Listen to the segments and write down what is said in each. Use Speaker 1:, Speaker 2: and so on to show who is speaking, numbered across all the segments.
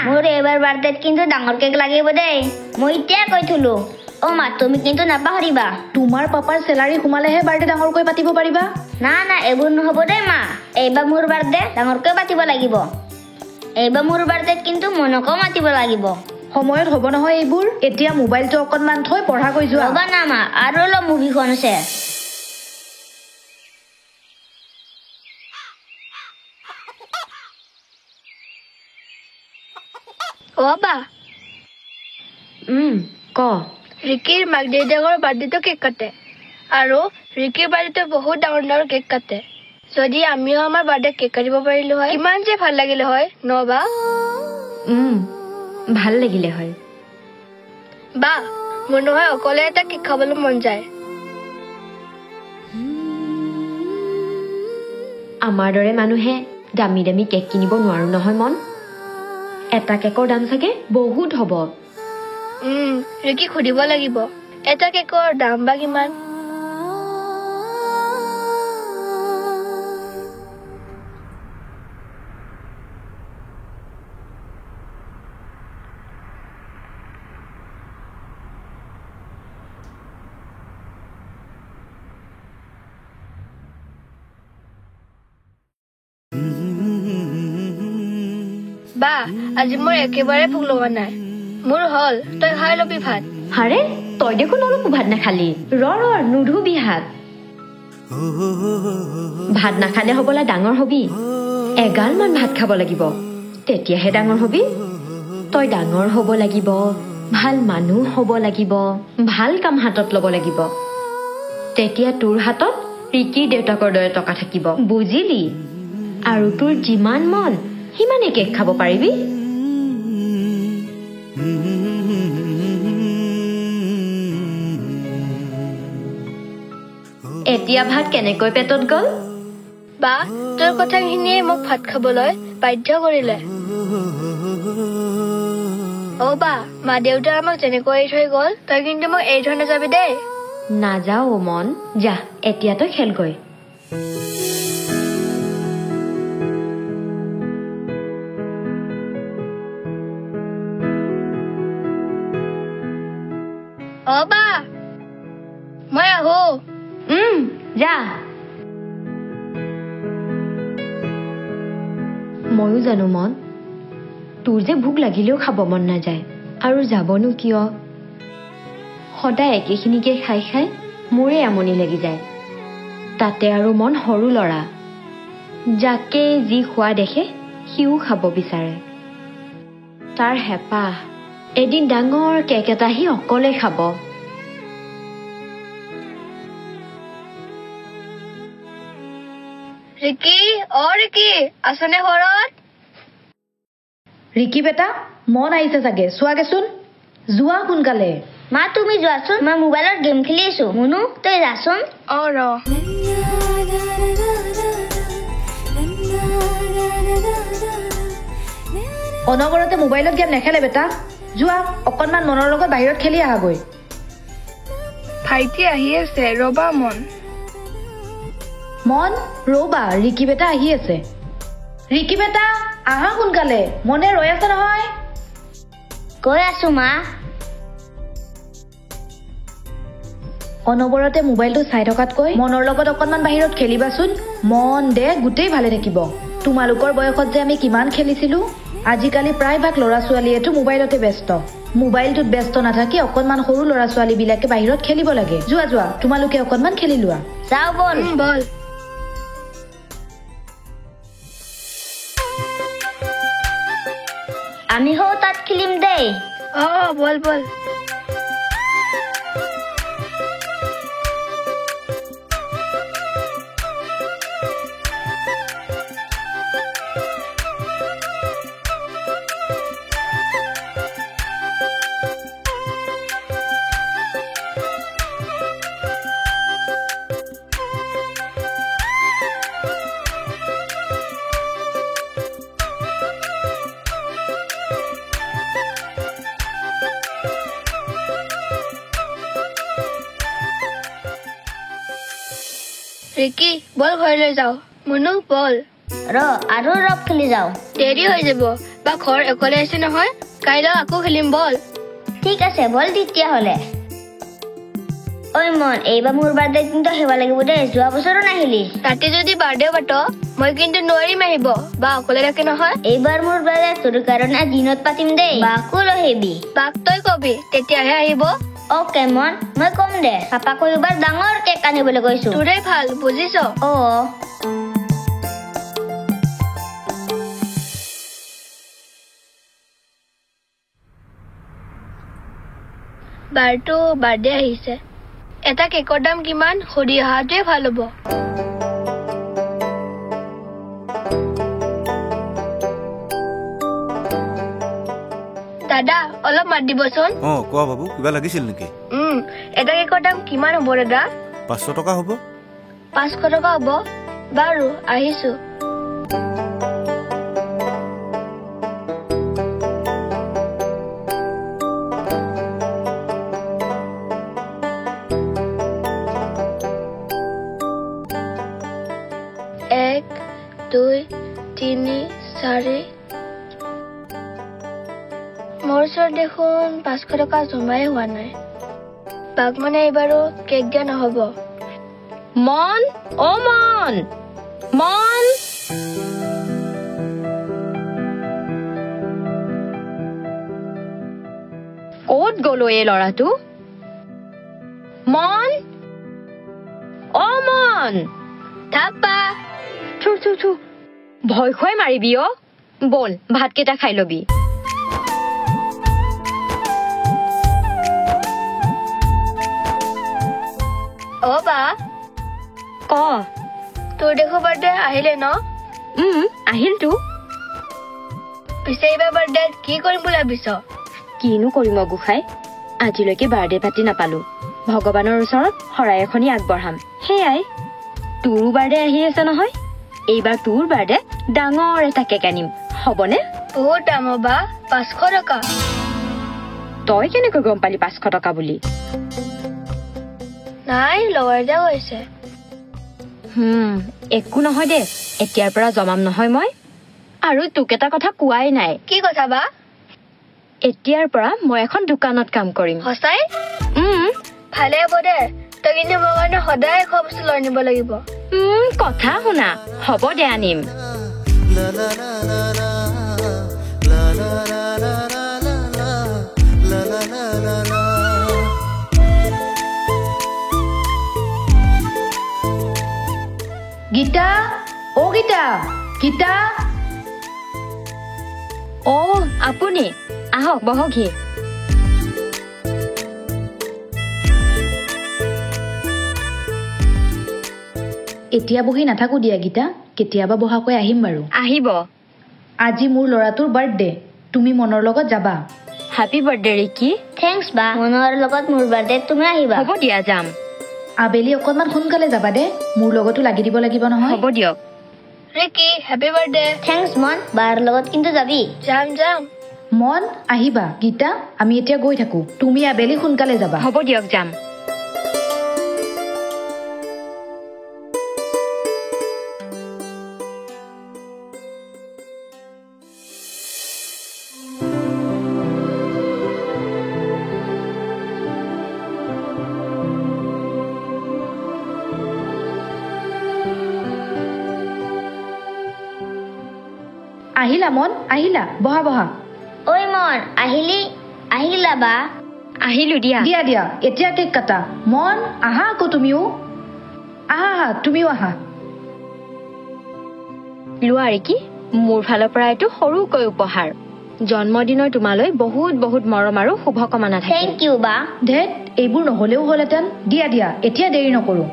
Speaker 1: মোৰ এবাৰ বাৰ্থডেত কিন্তু ডাঙৰ কেক লাগিব দেই মই এতিয়া কৈ থলো ও মা তুমি কিন্তু নাপাহৰিবা
Speaker 2: তোমাৰ পাপাৰ স্যালাৰি সোমালেহে বাৰ্থডে ডাঙৰকৈ পাতিব পাৰিবা
Speaker 1: না না এইবোৰ নহব দেই মা এইবাৰ মোৰ বাৰ্থডে ডাঙৰকৈ পাতিব লাগিব এইবাৰ মোৰ বাৰ্থডেত কিন্তু মনকও মাতিব লাগিব
Speaker 2: সময়ত হ'ব নহয় এইবোৰ এতিয়া মোবাইলটো অকনমান থৈ পঢ়া কৈ যোৱা
Speaker 1: ৰবা না মা আৰু অলপ মুভিখন আছে
Speaker 3: বাবা
Speaker 2: ক
Speaker 3: ৰিকিৰ মাক দেউতাকৰ বাৰ্থডেটো কেক কাটে আৰু ৰিকিৰ বাৰ্থডেটো বহুত ডাঙৰ ডাঙৰ কেক কাটে যদি আমিও আমাৰ বাৰ্থডে কেক কাটিব পাৰিলো হয় কিমান যে ভাল লাগিলে হয় নবা
Speaker 2: ভাল লাগিলে হয়
Speaker 3: বা মোৰ নহয় অকলে এটা কেক খাবলৈ মন যায়
Speaker 2: আমাৰ দৰে মানুহে দামী দামী কেক কিনিব নোৱাৰো নহয় মন এটা কেকৰ দাম চাগে বহুত হ'ব
Speaker 3: ৰিকি সুধিব লাগিব এটা কেকৰ দাম বা কিমান বা আজি মোৰ একেবাৰে ভোক লগা নাই মোৰ হল তই খাই লবি ভাত
Speaker 2: হাৰে তই দেখোন অলপো ভাত নাখালি নুধুবি হাত ভাত নাখালে হ'বলা ডাঙৰ হবি এগালমান ভাত খাব লাগিব তেতিয়াহে ডাঙৰ হবি তই ডাঙৰ হ'ব লাগিব ভাল মানুহ হ'ব লাগিব ভাল কাম হাতত ল'ব লাগিব তেতিয়া তোৰ হাতত ৰিকিৰ দেউতাকৰ দৰে টকা থাকিব বুজিলি আৰু তোৰ যিমান মন সিমানে কেক খাব পাৰিবি এতিয়া ভাত কেনেকৈ পেটত গ'ল
Speaker 3: বা তোৰ কথাখিনিয়ে মোক ভাত খাবলৈ বাধ্য কৰিলে বা মা দেউতা আমাক যেনেকৈ এৰি থৈ গ'ল তই কিন্তু মোক এৰি থৈ নাযাবি দেই
Speaker 2: নাযাও মন যা এতিয়া তই খেলগৈ
Speaker 3: বা মই আহো
Speaker 2: যা ময়ো জানো মন তোৰ যে ভোক লাগিলেও খাব মন নাযায় আৰু যাবনো কিয় সদায় একেখিনিকে খাই খাই মোৰে আমনি লাগি যায় তাতে আৰু মন সৰু ল'ৰা যাকে যি খোৱা দেখে সিও খাব বিচাৰে তাৰ হেঁপাহ এদিন ডাঙৰ কেক এটা সি অকলে খাব
Speaker 3: ৰিকি ৰিকি আছনে ঘৰত
Speaker 2: ৰিকি বেটা মন আহিছে চাগে চোৱাগেচোন যোৱা সোনকালে
Speaker 1: মা তুমি যোৱাচোন মই মোবাইলত গেম খেলি আছো মুনু তই যাচোন
Speaker 3: ৰ
Speaker 2: অনবৰতে মোবাইলত গেম নেখেলে বেটা যোৱা অকণমান মনৰ লগত বাহিৰত খেলি আহাগৈ
Speaker 3: ভাইটি আহি আছে ৰবা
Speaker 2: মন ৰবা ৰিকি বেটা আহি আছে ৰিকি বেটা আহা সোনকালে মনে ৰৈ আছে নহয়
Speaker 1: গৈ আছো মা
Speaker 2: অনবৰতে মোবাইলটো চাই থকাতকৈ মনৰ লগত অকণমান বাহিৰত খেলিবাচোন মন দে গোটেই ভালে থাকিব তোমালোকৰ বয়সত যে আমি কিমান খেলিছিলো আজিকালি প্ৰায়ভাগ ল'ৰা ছোৱালীয়েতো মোবাইলতে ব্যস্ত মোবাইলটোত ব্যস্ত নাথাকি অকণমান সৰু ল'ৰা ছোৱালীবিলাকে বাহিৰত খেলিব লাগে যোৱা যোৱা তোমালোকে অকণমান খেলি লোৱা
Speaker 1: যাও বল আমি হও তাত খেলিম দেই
Speaker 3: বল ৰিকি বল ঘৰলৈ যাও মুনু বল
Speaker 1: আৰু অলপ খেলি যাও
Speaker 3: দেৰি হৈ যাব বা ঘৰ অকলে আছে নহয় কাইলৈ আকৌ খেলিম বল
Speaker 1: ঠিক আছে বল তেতিয়াহ'লে ঐ মন এইবাৰ মোৰ বাৰ্থডে কিন্তু আহিব লাগিব দেই যোৱা বছৰো নাহিলি
Speaker 3: ৰাতি যদি বাৰ্থডে পাত মই কিন্তু নোৱাৰিম আহিব বা অকলে থাকে নহয়
Speaker 1: এইবাৰ মোৰ বাৰ্থডে তোৰ কাৰণে দিনত পাতিম দেই বাকো লৈ আহিবি
Speaker 3: বাক তই কবি তেতিয়াহে আহিব
Speaker 1: অ'কে মন মই কম দে পাপাকো এইবাৰ ডাঙৰ কেক আনিবলৈ কৈছো
Speaker 3: তোৰে ভাল বুজিছ
Speaker 1: অ'
Speaker 3: বাৰটো বাৰ্থডে আহিছে এটা কেকৰ দাম কিমান সুধি অহাটোৱে ভাল হ'ব দাদা অলপ মাত দিবচোন
Speaker 4: কোৱা বাবু কিবা লাগিছিল নেকি
Speaker 3: এটা কেকৰ দাম কিমান হ'ব দাদা
Speaker 4: 500 টকা হ'ব
Speaker 3: 500 টকা হ'ব বাৰু আহিছো এক 2 3 4 মোৰ ওচৰত দেখোন 500 টকা জমাই হোৱা নাই বাক মানে এইবাৰো কেক দিয়া নহ'ব
Speaker 2: মন অ মন মন ক'ত গ'ল এই ল'ৰাটো মন অ মন
Speaker 3: থাপা
Speaker 2: থু থু থু ভয় খুৱাই মাৰিবি অ বল ভাতকেইটা খাই ল'বি
Speaker 3: অ বা
Speaker 2: ক
Speaker 3: তোৰ দেখো বাৰ্থডে আহিলে ন
Speaker 2: আহিলতো
Speaker 3: পিছে এইবাৰ বাৰ্থডে কি কৰিম বুলি ভাবিছ
Speaker 2: কিনো কৰিম গোসাঁই আজিলৈকে বাৰ্থডে পাতি নাপালো ভগৱানৰ ওচৰত শৰাই এখনি আগবঢ়াম সেয়াই তোৰো বাৰ্থডে আহি আছে নহয় এইবাৰ তোৰ বাৰ্থডে ডাঙৰ এটা কেক আনিম হ'বনে
Speaker 3: বহুত দাম বা 500 টকা
Speaker 2: তই কেনেকৈ গম পালি 500 টকা বুলি
Speaker 3: নাই লগৰ যা গৈছে
Speaker 2: একো নহয় দে এতিয়াৰ পৰা জমাম নহয় মই আৰু তোক এটা কথা কোৱাই নাই
Speaker 3: কি কথা বা
Speaker 2: এতিয়াৰ পৰা মই এখন দোকানত কাম কৰিম
Speaker 3: সঁচাই ভালে হ'ব দে তই কিন্তু মোৰ কাৰণে সদায় খোৱা বস্তু লৈ আনিব লাগিব
Speaker 2: কথা শুনা হ'ব দে আনিম
Speaker 5: গীতা ও গীতা গীতা
Speaker 2: আপুনি আহক বহকহি
Speaker 5: এতিয়া বহি নাথাকো দিয়া গীতা কেতিয়াবা বহাকৈ আহিম বাৰু
Speaker 2: আহিব
Speaker 5: আজি মোৰ ল'ৰাটোৰ বাৰ্থডে তুমি মনৰ লগত যাবা
Speaker 2: হেপী বাৰ্থডে ৰিকি
Speaker 1: থেংকছ বা মনৰ লগত মোৰ বাৰ্থডে তুমি আহিবা
Speaker 2: হ'ব দিয়া যাম
Speaker 5: আবেলি অকণমান সোনকালে যাবা দে মোৰ লগতো লাগি দিব লাগিব নহয়
Speaker 2: হ'ব দিয়ক
Speaker 3: ৰিকি হেপী বাৰ্থডে
Speaker 1: থেংকছ মন বাৰ লগত কিন্তু যাবি
Speaker 3: যাম
Speaker 5: মন আহিবা গীতা আমি এতিয়া গৈ থাকো তুমি আবেলি সোনকালে যাবা
Speaker 2: হ'ব দিয়ক যাম
Speaker 5: আহিলা মন আহিলা বহা বহা
Speaker 1: ঐ মন আহিলা বা
Speaker 2: আহিলো দিয়া
Speaker 5: দিয়া দিয়া এতিয়া কেক কাটা মন আহা আকৌ তুমিও আহা তুমিও আহা
Speaker 2: লোৱা ৰিকি মোৰ ফালৰ পৰা এইটো সৰুকৈ উপহাৰ জন্মদিনৰ তোমালৈ বহুত বহুত মৰম আৰু শুভকামনা থাকিল
Speaker 1: থেংক ইউ বা
Speaker 5: ধেত এইবোৰ নহলেও হ'লহেঁতেন দিয়া দিয়া এতিয়া দেৰি নকৰো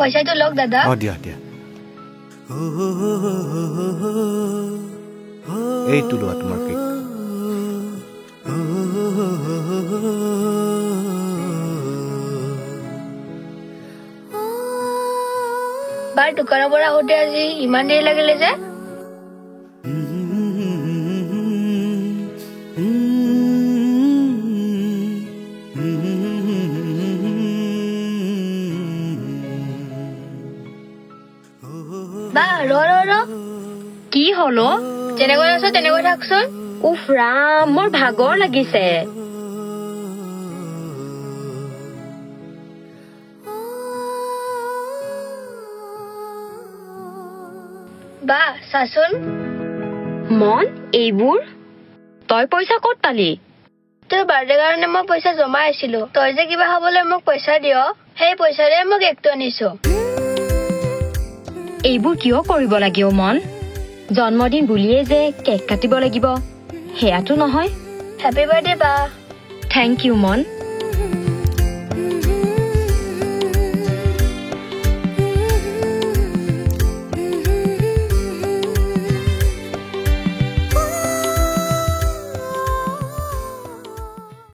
Speaker 3: পইচাটো লওক দাদা।
Speaker 4: অ দিয়া দিয়া এইটো লোৱা তোমাৰ কেক
Speaker 3: বাৰ দোকানৰ পৰা আহোঁতে আজি ইমান দেৰি লাগিলে যে? বা ৰ
Speaker 2: কি হলো?
Speaker 3: যেনেকৈ আছ তেনেকৈ থাকচোন।
Speaker 2: উফ ৰাম, মোৰ ভাগৰ লাগিছে।
Speaker 3: বা চাচোন।
Speaker 2: মন, এইবোৰ তই পইচা ক'ত পালি?
Speaker 3: তোৰ বাৰ্থডে কাৰণে মই পইচা জমাই আছিলো। তই যে কিবা খাবলৈ মোক পইচা দিয়, সেই পইচাৰে মই কেকটো আনিছো।
Speaker 2: এইবোৰ কিয় কৰিব লাগে মন? জন্মদিন বুলিয়ে যে কেক কাটিব লাগিব সেয়াতো নহয়।
Speaker 3: হেপী বাৰ্থডে বা।
Speaker 2: থেংক ইউ মন।